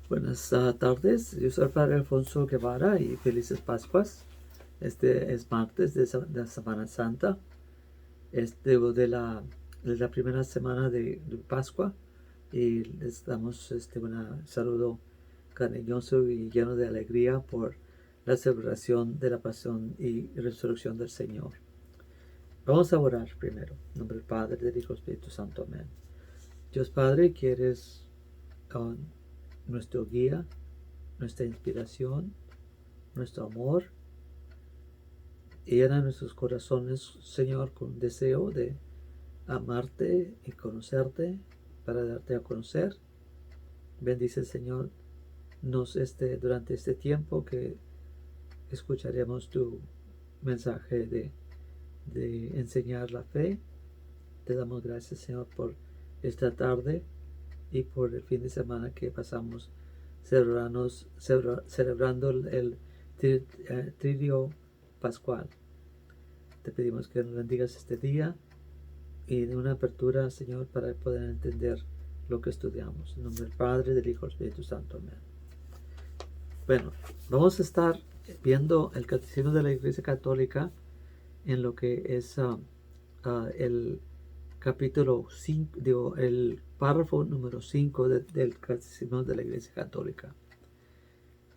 Buenas tardes, yo soy el Padre Alfonso Guevara y felices Pascuas. Este es martes de Semana Santa, de la primera semana de Pascua, y les damos un saludo cariñoso y lleno de alegría por la celebración de la pasión y resurrección del Señor. Vamos a orar primero, en nombre del Padre, del Hijo y del Espíritu Santo. Amén. Dios Padre, que eres nuestro guía, nuestra inspiración, nuestro amor, y llena nuestros corazones, Señor, con deseo de amarte y conocerte, para darte a conocer. Bendice, Señor, durante este tiempo que escucharemos tu mensaje de enseñar la fe. Te damos gracias, Señor, por esta tarde y por el fin de semana que pasamos celebrando el Tridio Pascual. Te pedimos que nos bendigas este día y de una apertura, Señor, para poder entender lo que estudiamos. En nombre del Padre, del Hijo y del Espíritu Santo. Amén. Bueno, vamos a estar viendo el Catecismo de la Iglesia Católica en lo que es el capítulo 5, el párrafo número 5 del Catecismo de la Iglesia Católica.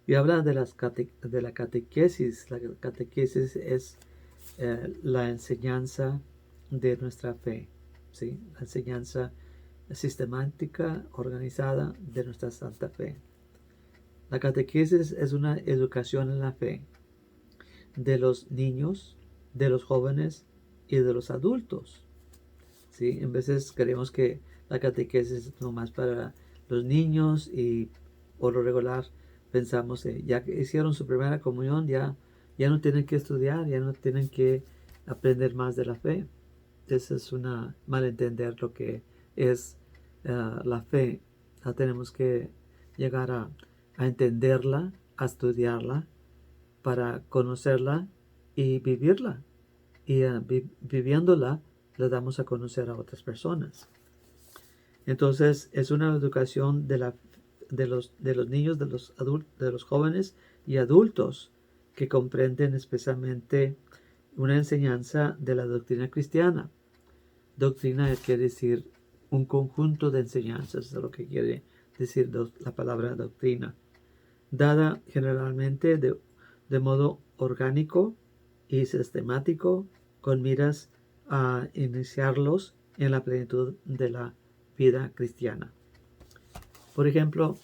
Y habla de la catequesis. La catequesis es la enseñanza de nuestra fe, ¿sí? La enseñanza sistemática, organizada de nuestra santa fe. La catequesis es una educación en la fe de los niños, de los jóvenes y de los adultos, ¿sí? En veces creemos que la catequesis es nomás para los niños y por lo regular pensamos ya que hicieron su primera comunión, ya no tienen que estudiar, ya no tienen que aprender más de la fe. Eso es una malentender lo que es la fe. Tenemos que llegar a entenderla, a estudiarla, para conocerla y vivirla. Y viviéndola, la damos a conocer a otras personas. Entonces, es una educación de los niños, de los jóvenes y adultos que comprenden especialmente una enseñanza de la doctrina cristiana. Doctrina quiere decir un conjunto de enseñanzas, es lo que quiere decir la palabra doctrina, dada generalmente de modo orgánico y sistemático, con miras a iniciarlos en la plenitud de la vida cristiana. Por ejemplo,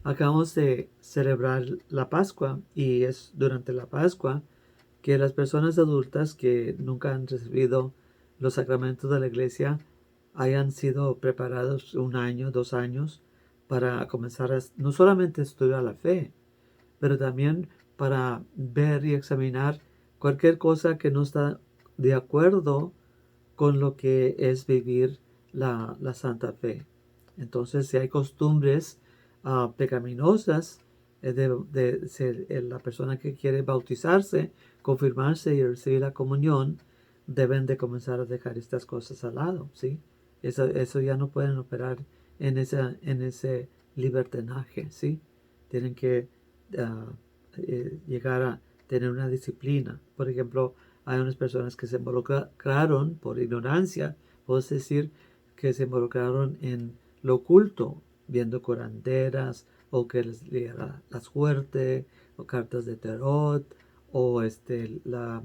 acabamos de celebrar la Pascua, y es durante la Pascua que las personas adultas que nunca han recibido los sacramentos de la Iglesia hayan sido preparados 1 año, 2 años, para comenzar no solamente a estudiar la fe, pero también para ver y examinar cualquier cosa que no está de acuerdo con lo que es vivir la santa fe. Entonces, si hay costumbres pecaminosas de ser la persona que quiere bautizarse, confirmarse y recibir la comunión, deben de comenzar a dejar estas cosas al lado, ¿sí? Eso ya no pueden operar en ese libertinaje, ¿sí? Tienen que llegar a tener una disciplina. Por ejemplo, hay unas personas que se involucraron por ignorancia, puedo decir que se involucraron en lo oculto, viendo curanderas, o que les leía la suerte, o cartas de tarot, o la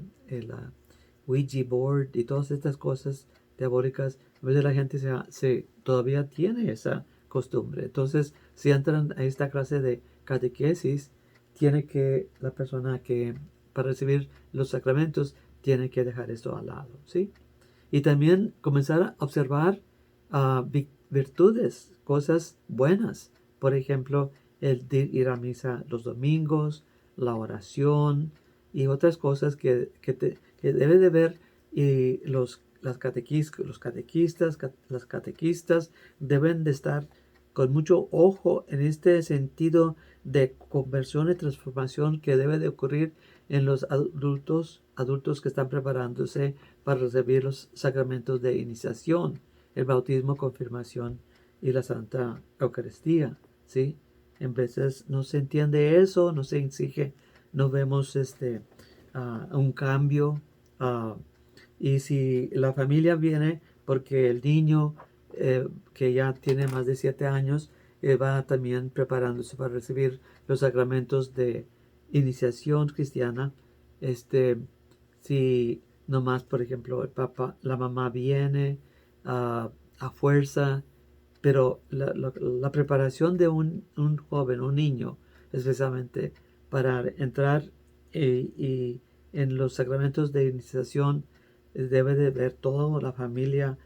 Ouija board y todas estas cosas diabólicas. A veces la gente todavía tiene esa costumbre. Entonces, si entran a esta clase de catequesis, tiene que la persona que para recibir los sacramentos tiene que dejar esto al lado, ¿sí? Y también comenzar a observar virtudes, cosas buenas. Por ejemplo, el ir a misa los domingos, la oración y otras cosas que debe de ver. Y los catequistas, las catequistas deben de estar con mucho ojo en este sentido de conversión y transformación que debe de ocurrir en los adultos que están preparándose para recibir los sacramentos de iniciación, el bautismo, confirmación y la Santa Eucaristía, ¿sí? En veces no se entiende eso, no se exige, no vemos un cambio. ah, y si la familia viene porque el niño que ya tiene más de 7 años va también preparándose para recibir los sacramentos de iniciación cristiana, este, si nomás, por ejemplo, el papá, la mamá viene a fuerza, pero la preparación de un joven, un niño, especialmente para entrar y en los sacramentos de iniciación, debe de ver toda la familia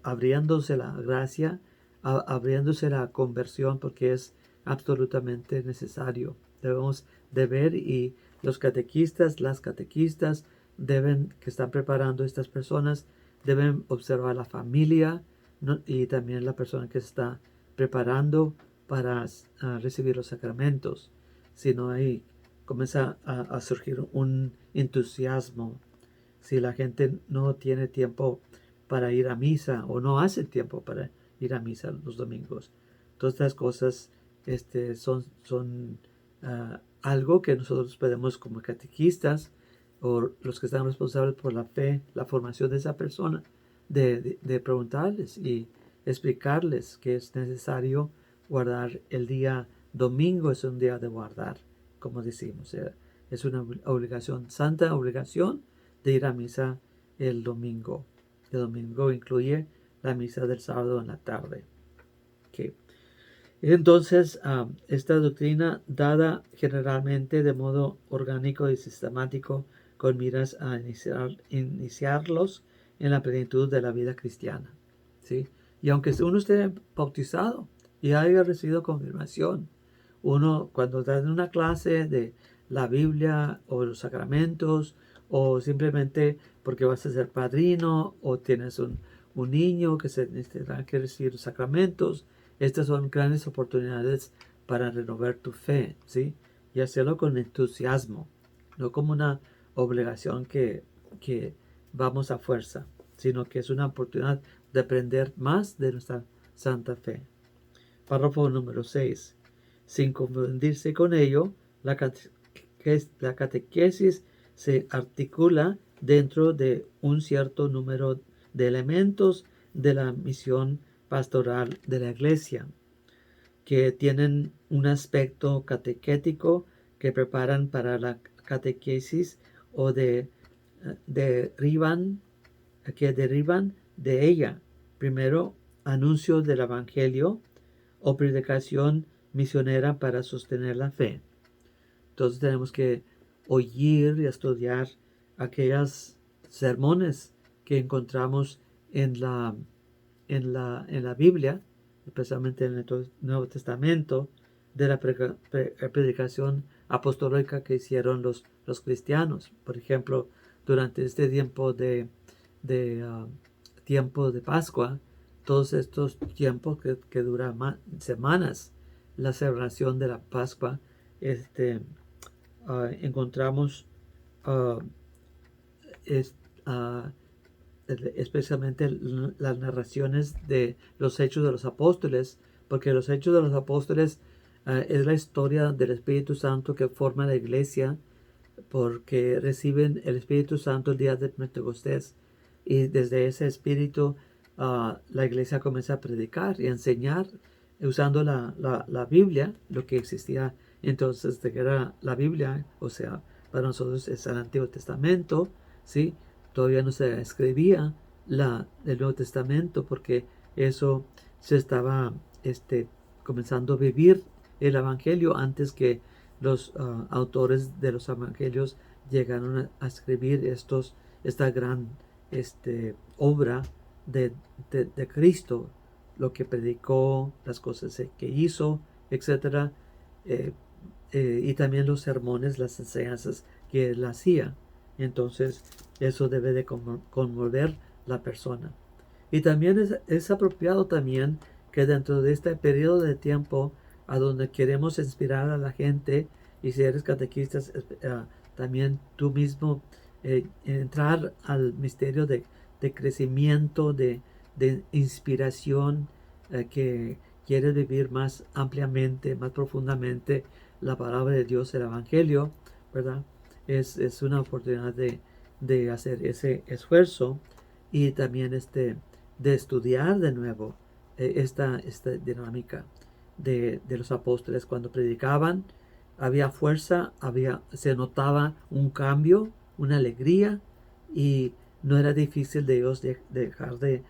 abriéndose la gracia, abriéndose la conversión, porque es absolutamente necesario. Debemos de ver, y los catequistas, las catequistas deben, que están preparando a estas personas, deben observar la familia, ¿no? Y también la persona que está preparando para recibir los sacramentos. Si no, ahí comienza a surgir un entusiasmo. Si la gente no tiene tiempo para ir a misa o no hace tiempo para ir a misa los domingos, todas estas cosas son algo que nosotros podemos, como catequistas o los que están responsables por la fe, la formación de esa persona, de preguntarles y explicarles que es necesario guardar el día domingo. Es un día de guardar, como decimos. Es una obligación, santa obligación, de ir a misa el domingo. El domingo incluye la misa del sábado en la tarde. Okay. Entonces, esta doctrina, dada generalmente de modo orgánico y sistemático, con miras a iniciarlos en la plenitud de la vida cristiana. ¿Sí? Y aunque uno esté bautizado y haya recibido confirmación, uno, cuando está en una clase de la Biblia o los sacramentos, o simplemente porque vas a ser padrino o tienes un niño que se tendrá que recibir los sacramentos, estas son grandes oportunidades para renovar tu fe, ¿sí? Y hacerlo con entusiasmo, no como una obligación que vamos a fuerza, sino que es una oportunidad de aprender más de nuestra santa fe. Párrafo número 6. Sin confundirse con ello, la catequesis se articula dentro de un cierto número de elementos de la misión pastoral de la Iglesia, que tienen un aspecto catequético, que preparan para la catequesis o derivan de ella. Primero, anuncio del Evangelio o predicación misionera para sostener la fe. Entonces tenemos que oír y estudiar aquellas sermones que encontramos en la Biblia, especialmente en el Nuevo Testamento, de la predicación apostólica que hicieron los cristianos. Por ejemplo, durante este tiempo de Pascua, todos estos tiempos que duran semanas, la celebración de la Pascua, encontramos uh, es, uh, especialmente las narraciones de los hechos de los apóstoles, porque los hechos de los apóstoles es la historia del Espíritu Santo que forma la iglesia, porque reciben el Espíritu Santo el día de Pentecostés, y desde ese Espíritu la iglesia comienza a predicar y a enseñar usando la Biblia, lo que existía entonces de que era la Biblia, o sea, para nosotros es el Antiguo Testamento, ¿sí? Todavía no se escribía el Nuevo Testamento, porque eso se estaba comenzando a vivir el Evangelio antes que los autores de los Evangelios llegaron a escribir esta gran obra de Cristo, lo que predicó, las cosas que hizo, etc. Y también los sermones, las enseñanzas que él hacía. Entonces, eso debe de conmover la persona. Y también es apropiado también que dentro de este periodo de tiempo a donde queremos inspirar a la gente, y si eres catequista, también tú mismo entrar al misterio de crecimiento, de inspiración, quieres vivir más ampliamente, más profundamente la palabra de Dios, el Evangelio, ¿verdad? Es una oportunidad de hacer ese esfuerzo y también de estudiar de nuevo esta dinámica de los apóstoles. Cuando predicaban, había fuerza, se notaba un cambio, una alegría, y no era difícil de ellos dejar de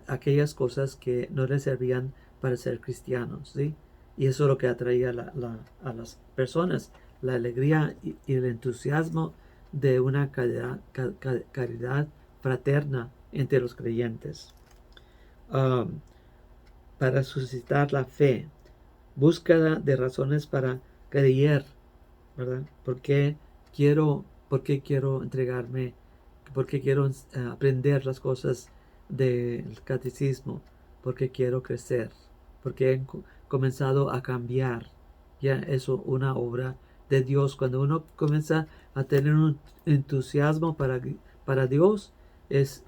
aquellas cosas que no les servían para ser cristianos, ¿sí? Y eso es lo que atraía a las personas, la alegría y el entusiasmo de una caridad fraterna entre los creyentes. Um, para suscitar la fe, búsqueda de razones para creer, ¿verdad? Por qué quiero entregarme? ¿Por qué quiero aprender las cosas del catecismo? ¿Por qué quiero crecer? Porque he comenzado a cambiar. Ya eso una obra de Dios. Cuando uno comienza a tener un entusiasmo para Dios, es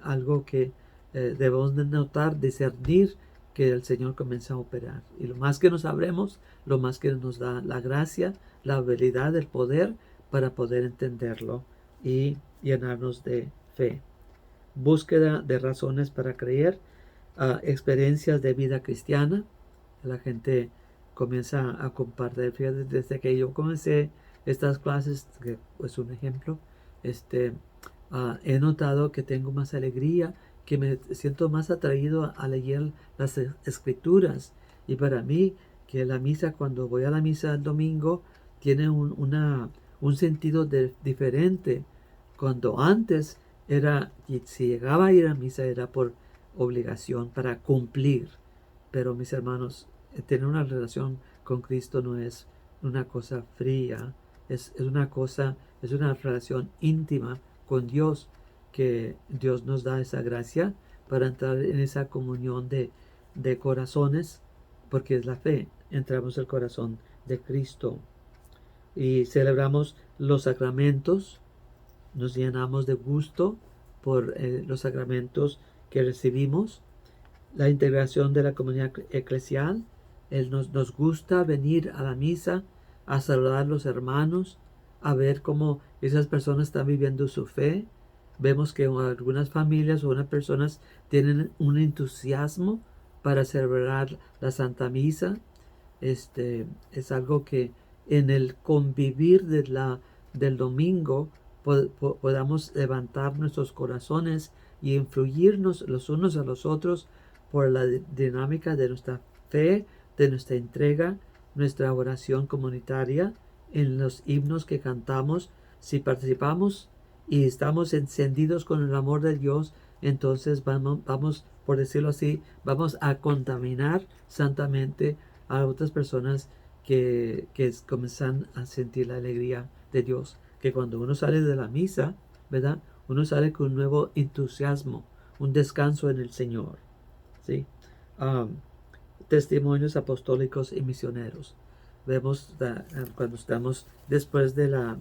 algo que debemos de notar, discernir que el Señor comienza a operar. Y lo más que nos sabremos, lo más que nos da la gracia, la habilidad, el poder para poder entenderlo y llenarnos de fe. Búsqueda de razones para creer, experiencias de vida cristiana. La gente comienza a compartir. Fíjate, desde que yo comencé estas clases, que es un ejemplo, he notado que tengo más alegría, que me siento más atraído a leer las escrituras. Y para mí, que la misa, cuando voy a la misa el domingo, tiene un sentido diferente. Cuando antes era, y si llegaba a ir a misa era por obligación, para cumplir. Pero mis hermanos, tener una relación con Cristo no es una cosa fría, es una relación íntima con Dios, que Dios nos da esa gracia para entrar en esa comunión de corazones, porque es la fe, entramos al corazón de Cristo y celebramos los sacramentos, nos llenamos de gusto por los sacramentos que recibimos, la integración de la comunidad eclesial. Nos gusta venir a la misa, a saludar a los hermanos, a ver cómo esas personas están viviendo su fe. Vemos que algunas familias o algunas personas tienen un entusiasmo para celebrar la Santa Misa. Es algo que en el convivir del domingo podamos levantar nuestros corazones y influirnos los unos a los otros por la dinámica de nuestra fe, de nuestra entrega, nuestra oración comunitaria, en los himnos que cantamos. Si participamos y estamos encendidos con el amor de Dios, entonces vamos, por decirlo así, vamos a contaminar santamente a otras personas que comienzan a sentir la alegría de Dios. Que cuando uno sale de la misa, ¿verdad? Uno sale con un nuevo entusiasmo, un descanso en el Señor. ¿Sí? Testimonios apostólicos y misioneros. Vemos cuando estamos después de la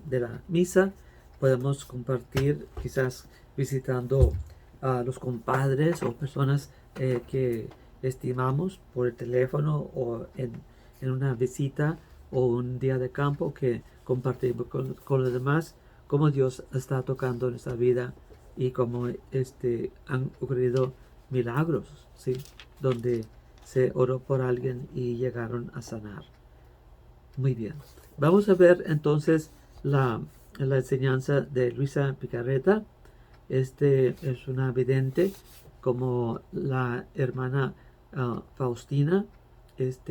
misa, podemos compartir, quizás visitando a los compadres o personas que estimamos por el teléfono o en una visita o un día de campo, que compartimos con los demás cómo Dios está tocando nuestra vida y cómo han ocurrido milagros, ¿sí? Donde se oró por alguien y llegaron a sanar. Muy bien. Vamos a ver entonces la enseñanza de Luisa Picarreta. Es una vidente, como la hermana Faustina,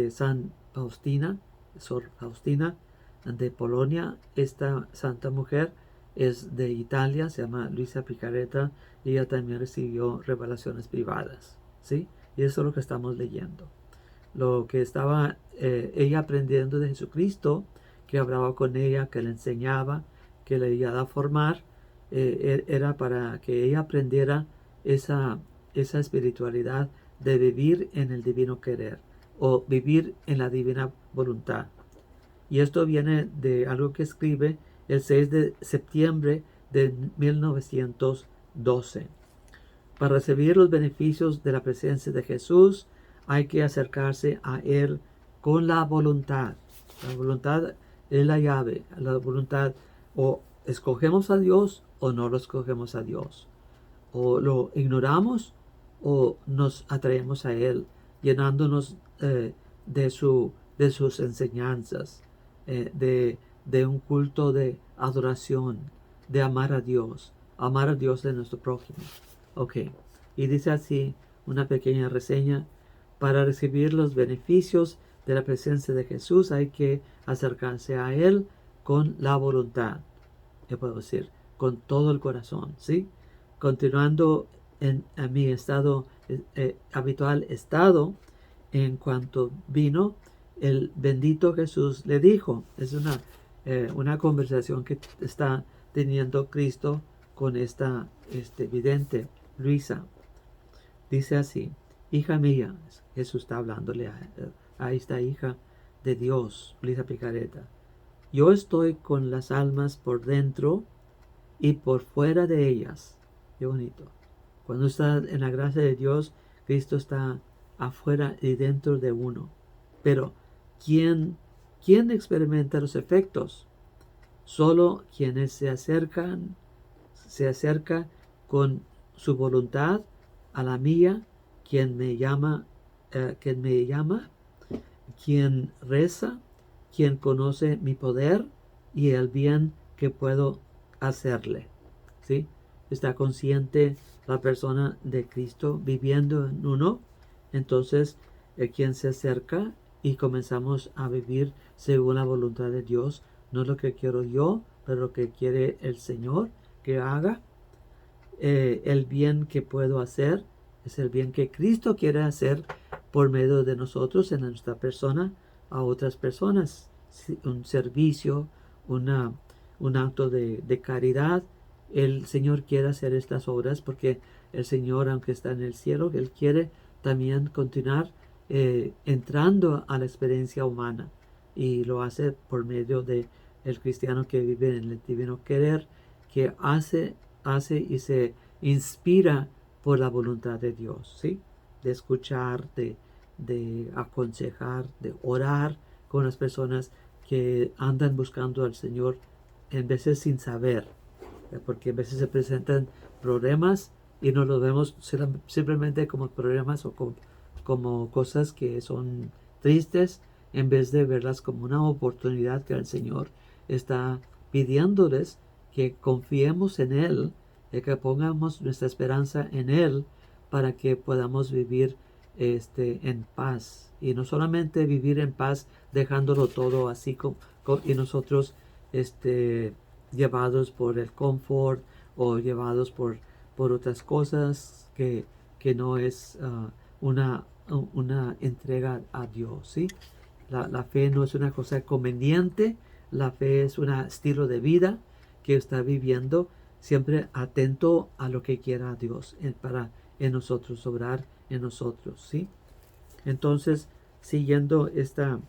San Faustina, Sor Faustina de Polonia. Esta santa mujer es de Italia, se llama Luisa Picarreta, y ella también recibió revelaciones privadas, ¿sí? Y eso es lo que estamos leyendo. Lo que estaba ella aprendiendo de Jesucristo, que hablaba con ella, que le enseñaba, que le iba a formar, era para que ella aprendiera esa espiritualidad de vivir en el divino querer o vivir en la divina voluntad. Y esto viene de algo que escribe el 6 de septiembre de 1912. Para recibir los beneficios de la presencia de Jesús, hay que acercarse a Él con la voluntad. La voluntad es la llave. La voluntad, o escogemos a Dios o no lo escogemos a Dios. O lo ignoramos o nos atraemos a Él, llenándonos de sus enseñanzas, de un culto de adoración, de amar a Dios de nuestro prójimo. Ok, y dice así una pequeña reseña: para recibir los beneficios de la presencia de Jesús hay que acercarse a Él con la voluntad, yo puedo decir, con todo el corazón, ¿sí? Continuando en mi estado, habitual estado, en cuanto vino, el bendito Jesús le dijo, es una conversación que está teniendo Cristo con esta vidente, Luisa. Dice así: hija mía, Jesús está hablándole a esta hija de Dios, Luisa Picareta. Yo estoy con las almas por dentro y por fuera de ellas. Qué bonito. Cuando está en la gracia de Dios, Cristo está afuera y dentro de uno. Pero ¿quién experimenta los efectos? Solo quienes se acerca con su voluntad a la mía, quien me llama, quien reza, quien conoce mi poder y el bien que puedo hacerle. ¿Sí? Está consciente la persona de Cristo viviendo en uno. Entonces, quien se acerca y comenzamos a vivir según la voluntad de Dios, no lo que quiero yo, pero lo que quiere el Señor que haga. El bien que puedo hacer es el bien que Cristo quiere hacer por medio de nosotros, en nuestra persona, a otras personas. Un servicio, un acto de caridad. El Señor quiere hacer estas obras porque el Señor, aunque está en el cielo, Él quiere también continuar entrando a la experiencia humana, y lo hace por medio de el cristiano que vive en el divino querer, que hace y se inspira por la voluntad de Dios, ¿sí? De escuchar, de aconsejar, de orar con las personas que andan buscando al Señor, en veces sin saber, porque a veces se presentan problemas y no los vemos simplemente como problemas o como cosas que son tristes, en vez de verlas como una oportunidad que el Señor está pidiéndoles que confiemos en Él, que pongamos nuestra esperanza en Él, para que podamos vivir en paz. Y no solamente vivir en paz dejándolo todo así y nosotros llevados por el confort o llevados por otras cosas que no es una entrega a Dios, ¿sí? La fe no es una cosa conveniente, la fe es un estilo de vida que está viviendo siempre atento a lo que quiera Dios para en nosotros, obrar en nosotros, ¿sí? Entonces, siguiendo esta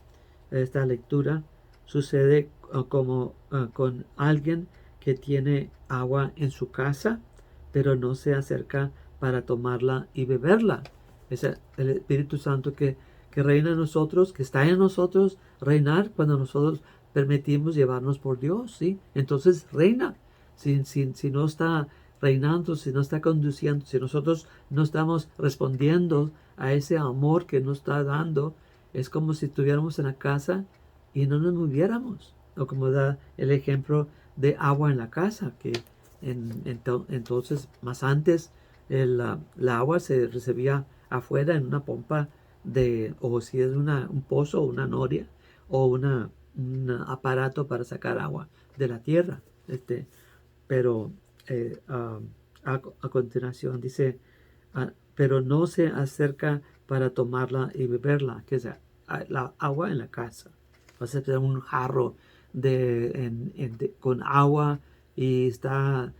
lectura, sucede como con alguien que tiene agua en su casa, pero no se acerca para tomarla y beberla. Es el Espíritu Santo que reina en nosotros, que está en nosotros, reinar cuando nosotros permitimos llevarnos por Dios, ¿sí? Entonces reina. Si no está reinando, si no está conduciendo, si nosotros no estamos respondiendo a ese amor que nos está dando, es como si estuviéramos en la casa y no nos moviéramos. O como da el ejemplo de agua en la casa, que entonces, más antes, la agua se recibía afuera en una pompa o si es un pozo o una noria o un aparato para sacar agua de la tierra. Pero a continuación dice: pero no se acerca para tomarla y beberla, que es la agua en la casa. Vas a tener un jarro con agua y está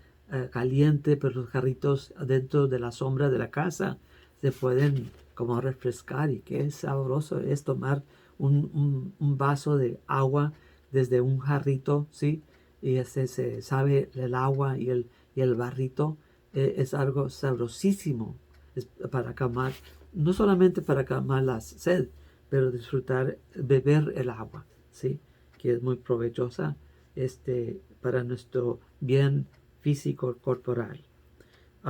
caliente, pero los jarritos dentro de la sombra de la casa se pueden como refrescar, y qué sabroso es tomar un vaso de agua desde un jarrito, ¿sí? Y se sabe el agua y el barrito, es algo sabrosísimo, es para calmar no solamente para calmar la sed, pero disfrutar, beber el agua, ¿sí? Que es muy provechosa para nuestro bien físico corporal.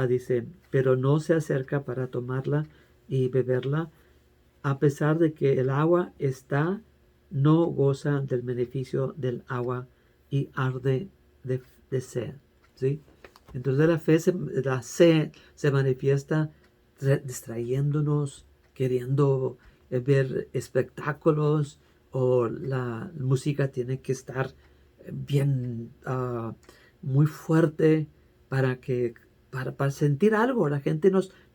Dice, pero no se acerca para tomarla y beberla, a pesar de que el agua está, no goza del beneficio del agua y arde de sed, ¿sí? Entonces la sed se manifiesta distrayéndonos, queriendo ver espectáculos, o la música tiene que estar bien, muy fuerte para que para sentir algo. La gente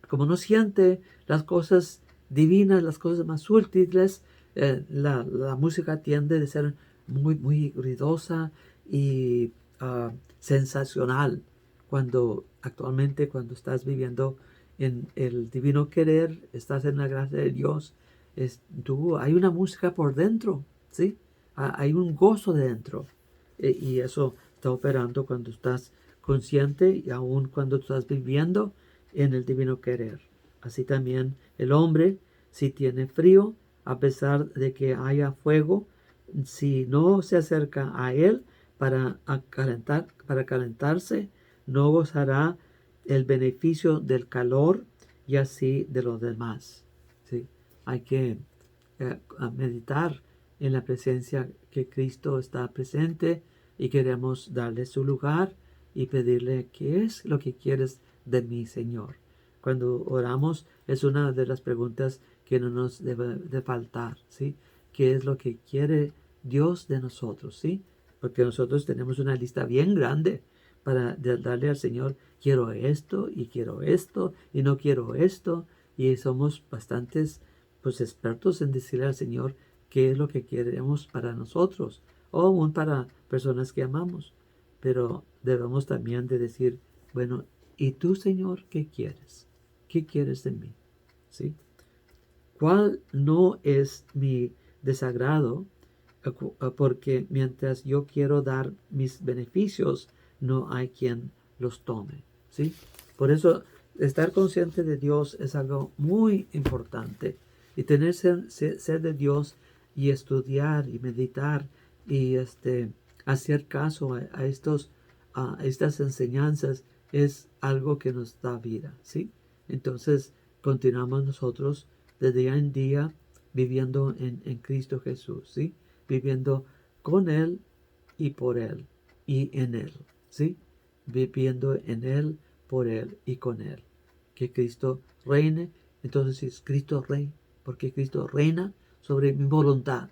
como no siente las cosas divinas, las cosas más útiles, la música tiende a ser muy ruidosa y sensacional. Actualmente cuando estás viviendo en el divino querer, estás en la gracia de Dios, hay una música por dentro, ¿sí? Hay un gozo dentro, y eso está operando cuando estás consciente y aún cuando estás viviendo en el divino querer. Así también el hombre, si tiene frío, a pesar de que haya fuego, si no se acerca a él para calentarse, no gozará el beneficio del calor y así de los demás. ¿Sí? Hay que meditar en la presencia que Cristo está presente, y queremos darle su lugar y pedirle: ¿qué es lo que quieres de mí, Señor? Cuando oramos es una de las preguntas que no nos debe de faltar, ¿sí? ¿Qué es lo que quiere Dios de nosotros, sí? Porque nosotros tenemos una lista bien grande para darle al Señor: quiero esto y no quiero esto, y somos bastantes expertos en decirle al Señor qué es lo que queremos para nosotros, o aún para personas que amamos. Pero debemos también de decir: bueno, ¿y tú, Señor, qué quieres? ¿Qué quieres de mí? ¿Sí? ¿Cuál no es mi desagrado? Porque mientras yo quiero dar mis beneficios, no hay quien los tome, ¿sí? Por eso, estar consciente de Dios es algo muy importante, y tener sed de Dios, y estudiar y meditar y hacer caso a estas enseñanzas, es algo que nos da vida, ¿sí? Entonces continuamos nosotros de día en día viviendo en Cristo Jesús, ¿sí? Viviendo con Él y por Él y en Él, ¿sí? Viviendo en Él, por Él y con Él. Que Cristo reine. Entonces es Cristo Rey, porque Cristo reina sobre mi voluntad.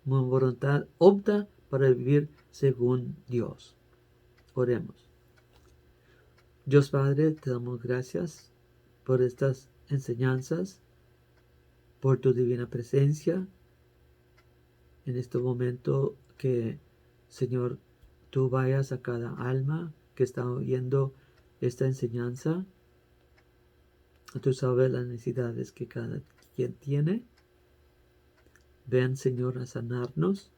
Mi voluntad opta para vivir según Dios. Oremos. Dios Padre, te damos gracias por estas enseñanzas, por tu divina presencia en este momento. Que, Señor, tú vayas a cada alma que está oyendo esta enseñanza. Tú sabes las necesidades que cada quien tiene. Ven, Señor, a sanarnos.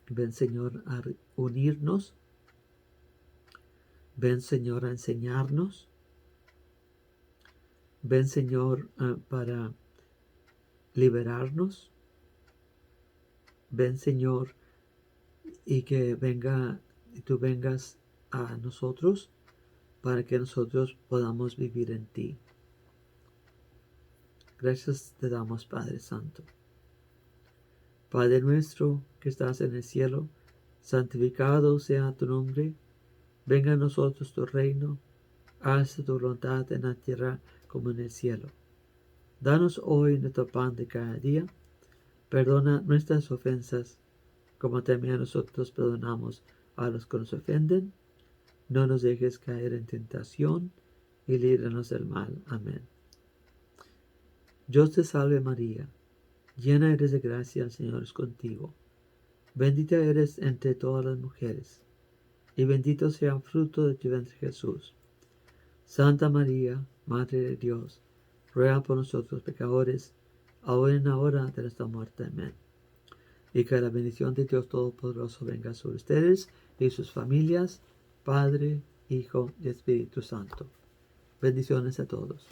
Ven, Señor, a unirnos. Ven, Señor, a enseñarnos. Ven, Señor, para liberarnos. Ven, Señor, y que tú vengas a nosotros, para que nosotros podamos vivir en ti. Gracias te damos, Padre Santo. Padre nuestro que estás en el cielo, santificado sea tu nombre. Venga a nosotros tu reino. Hágase tu voluntad en la tierra como en el cielo. Danos hoy nuestro pan de cada día. Perdona nuestras ofensas, como también nosotros perdonamos a los que nos ofenden. No nos dejes caer en tentación, y líbranos del mal. Amén. Dios te salve María, llena eres de gracia, el Señor es contigo. Bendita eres entre todas las mujeres, y bendito sea el fruto de tu vientre Jesús. Santa María, Madre de Dios, ruega por nosotros pecadores, ahora y en la hora de nuestra muerte. Amén. Y que la bendición de Dios Todopoderoso venga sobre ustedes y sus familias, Padre, Hijo y Espíritu Santo. Bendiciones a todos.